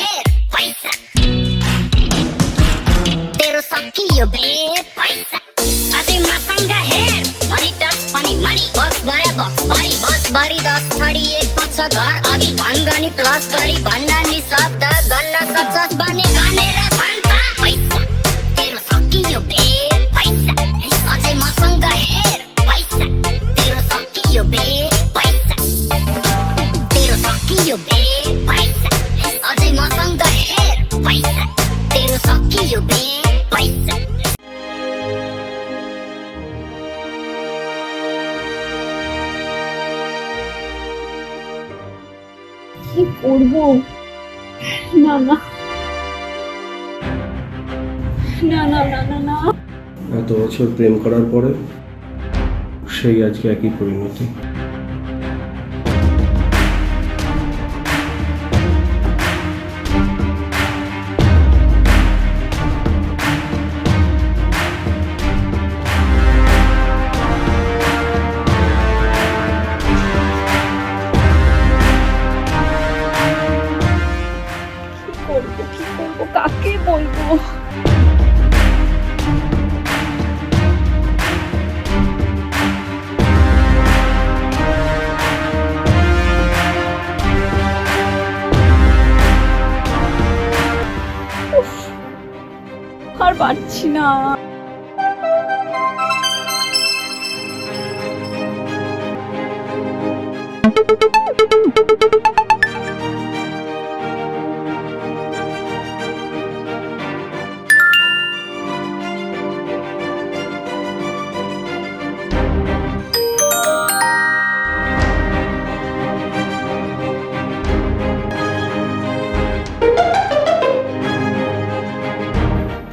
hair, paisa. Tero sakkiyo be, paisa. Adi masanga hair, money touch, money. Box bari, 10 pacha ghar. Adi bangani plus gari, bandani sabda, ganna sabsas bane gane ra banta, paisa. Tero sakkiyo be, paisa. Adi masanga hair, paisa. Tero sakkiyo be, paisa. Tero sakkiyo be, paisa. Adi masanga hair, paisa. Tero sakkiyo be, paisa. কি করবো? না না না না না না না এত বছর প্রেম করার পরে সেই আজকে একই পরিণতি। কি করবো কাকে বলবো? উফ, আর পারছি না।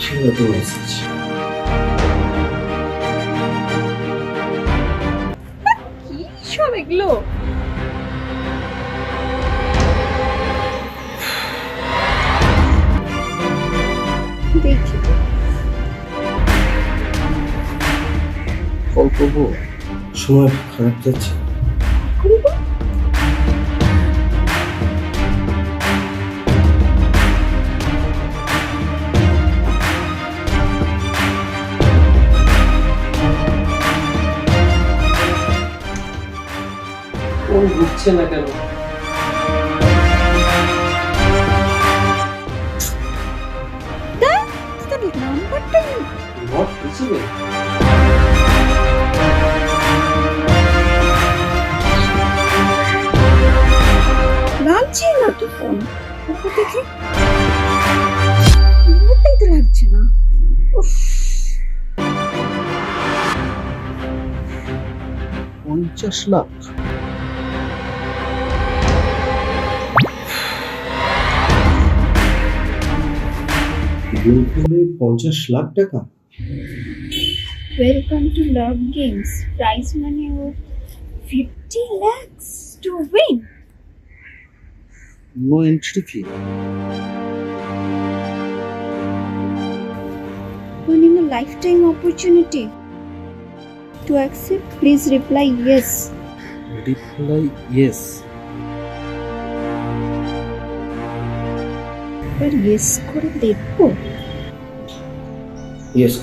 সেটা তো মেসেজ। কি সব এগুলো? দেখি কল করবো, সময় খারাপ যাচ্ছে। করবো। ফোন বুঝছে না কেন? তোর নাম্বারটা নট রিসিভেবল। লাগছে না তো ফোন। ওকে দেখি মোটেই তো লাগছে না। উফ, 50 লাখ। গেম খেলে 50 লাখ টাকা। welcome to Love Games. Prize money of 50 lakhs to win. No entry fee. Winning a lifetime opportunity. To accept, please reply yes. Reply yes. এবার yes করে দেখবো। Yes.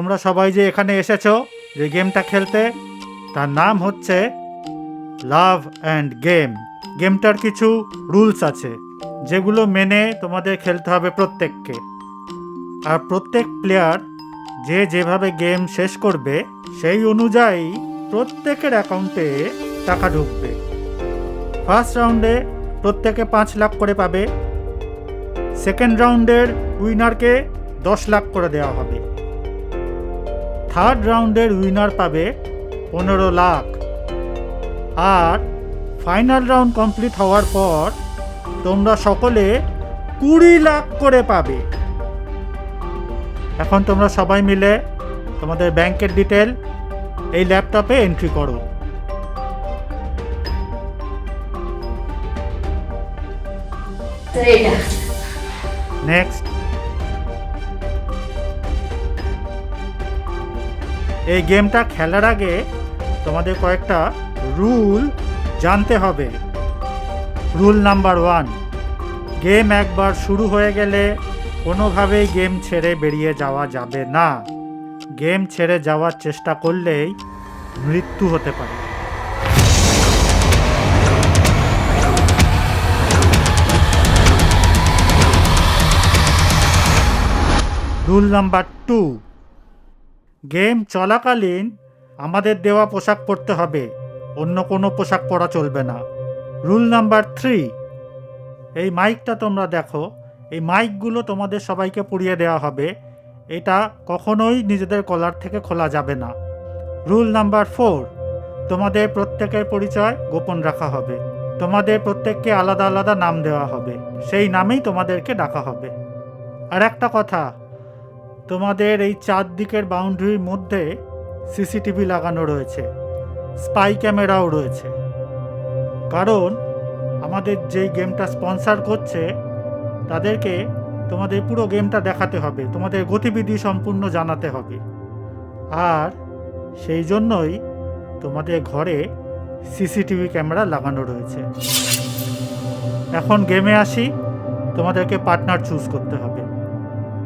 তোমরা সবাই যে এখানে এসেছো যে গেমটা খেলতে, তার নাম হচ্ছে লাভ অ্যান্ড গেম। গেমটার কিছু রুলস আছে যেগুলো মেনে তোমাদের খেলতে হবে প্রত্যেককে। আর প্রত্যেক প্লেয়ার যে যেভাবে গেম শেষ করবে সেই অনুযায়ী প্রত্যেকের অ্যাকাউন্টে টাকা ঢুকবে। ফার্স্ট রাউন্ডে প্রত্যেকে 5 লাখ করে পাবে। সেকেন্ড রাউন্ডের উইনারকে 10 লাখ করে দেওয়া হবে। থার্ড রাউন্ডের উইনার পাবে 15 লাখ। আর ফাইনাল রাউন্ড কমপ্লিট হওয়ার পর তোমরা সকলে 20 লাখ করে পাবে। এখন তোমরা সবাই মিলে তোমাদের ব্যাংকের ডিটেল এই ল্যাপটপে এন্ট্রি করো। নেক্সট। এই গেমটা খেলার আগে তোমাদের কয়েকটা রুল জানতে হবে। রুল নাম্বার 1, গেম একবার শুরু হয়ে গেলে কোনোভাবেই গেম ছেড়ে বেরিয়ে যাওয়া যাবে না। গেম ছেড়ে যাওয়ার চেষ্টা করলেই মৃত্যু হতে পারে। রুল নাম্বার 2, গেম চলাকালীন আমাদের দেওয়া পোশাক পরতে হবে, অন্য কোনো পোশাক পরা চলবে না। রুল নাম্বার 3, এই মাইকটা তোমরা দেখো, এই মাইকগুলো তোমাদের সবাইকে পরিয়ে দেওয়া হবে। এটা কখনোই নিজেদের কলার থেকে খোলা যাবে না। রুল নাম্বার 4, তোমাদের প্রত্যেকের পরিচয় গোপন রাখা হবে। তোমাদের প্রত্যেককে আলাদা আলাদা নাম দেওয়া হবে, সেই নামেই তোমাদেরকে ডাকা হবে। আর একটা কথা, তোমাদের এই 4 দিকের বাউন্ডারির মধ্যে সিসিটিভি লাগানো রয়েছে, স্পাই ক্যামেরাও রয়েছে। কারণ আমাদের যেই গেমটা স্পন্সর করছে তাদেরকে তোমাদের পুরো গেমটা দেখাতে হবে, তোমাদের গতিবিধি সম্পূর্ণ জানাতে হবে। আর সেই জন্যই তোমাদের ঘরে সিসিটিভি ক্যামেরা লাগানো রয়েছে। এখন গেমে আসি, তোমাদেরকে পার্টনার চুজ করতে হবে।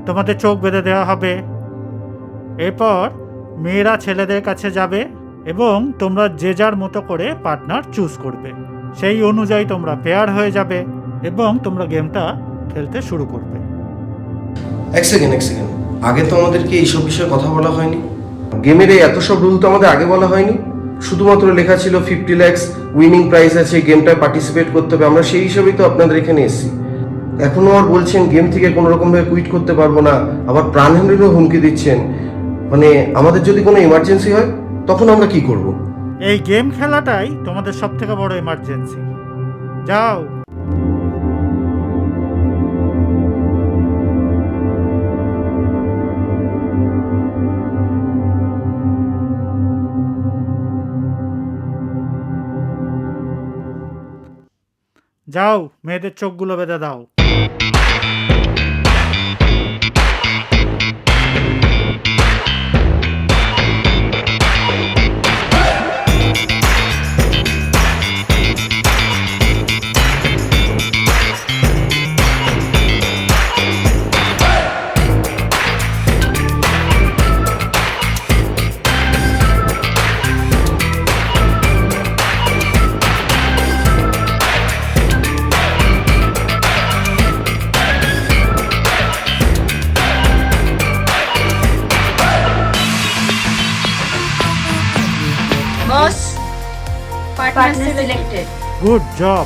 তোমাদের চোখ বেঁধে দেওয়া হবে। এরপর মেয়েরা ছেলেদের কাছে যাবে এবং তোমরা যে যার মতো করে পার্টনার চুজ করবে। সেই অনুযায়ী তোমরা পেয়ার হয়ে যাবে এবং তোমরা গেমটা খেলতে শুরু করবে। এক সেকেন্ড, আগে তো আমাদেরকে এইসব বিষয়ে কথা বলা হয়নি। গেমের এই এত সব রুল তো আমাদের আগে বলা হয়নি। শুধুমাত্র লেখা ছিল 50 লাখ উইনিং প্রাইজ আছে, গেমটায় পার্টিসিপেট করতে হবে। আমরা সেই হিসাবেই তো আপনাদের এখানে এসেছি। এখনো আর বলছেন গেম থেকে কোনো রকমভাবে কুইট করতে পারবো না, আবার প্রাণহানিরও হুমকি দিচ্ছেন। মানে আমাদের যদি কোনো ইমার্জেন্সি হয় তখন আমরা কি করব? এই গেম খেলাটাই তোমাদের সব থেকে বড় এমার্জেন্সি। যাও। যাও, মেয়েদের চোখগুলো বেঁধে দাও। Boss, partner selected. Good job.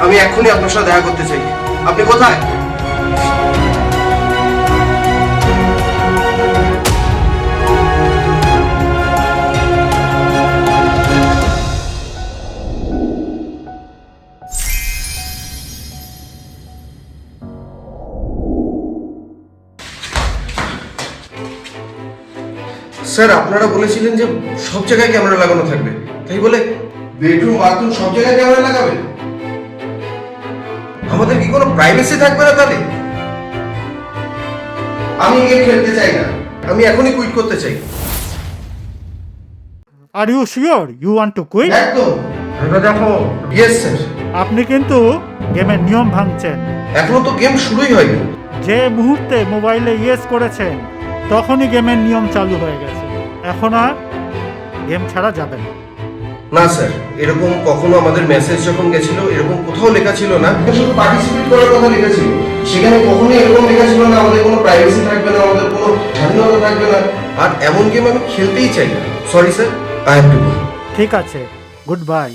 আমি এক্ষুনি আপনার সাথে দেখা করতে চাই। আপনি কোথায়? স্যার, আপনারা বলেছিলেন যে সব জায়গায় ক্যামেরা লাগানো থাকবে, তাই বলে বেডরুম বাথরুম সব জায়গায় ক্যামেরা লাগাবেন? আমাদের কি কোনো প্রাইভেসি থাকবে না তাহলে? আমি গেম খেলতে চাই না, আমি এখনই কুইট করতে চাই। Are you sure you want to quit? একদম। এটা দেখো। Yes sir. আপনি কিন্তু গেমের নিয়ম ভাঙছেন। এখনো তো গেম শুরুই হয়নি। যে মুহূর্তে মোবাইলে ইয়েস করেছেন তখনই গেমের নিয়ম চালু হয়ে গেছে। এখন আর গেম ছাড়া যাবে না। না স্যার, এরকম কখনো আমাদের মেসেজ যখন গেছিল এরকম কোথাও লেখা ছিল না, শুধু পার্টিসিপেট করার কথা লেখা ছিল। সেখানে কখনোই এরকম লেখা ছিল না আমাদের কোনো প্রাইভেসি থাকবে না, আমাদের কোনো স্বাধীনতা থাকবে না। আর এমন গেম আমি খেলতেই চাই না। Sorry sir, I have to go. ঠিক আছে, good bye.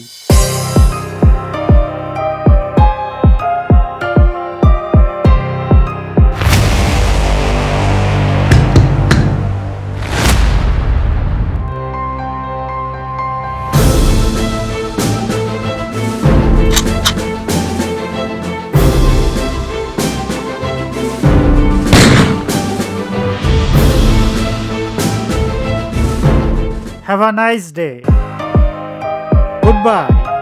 Have a nice day. Goodbye.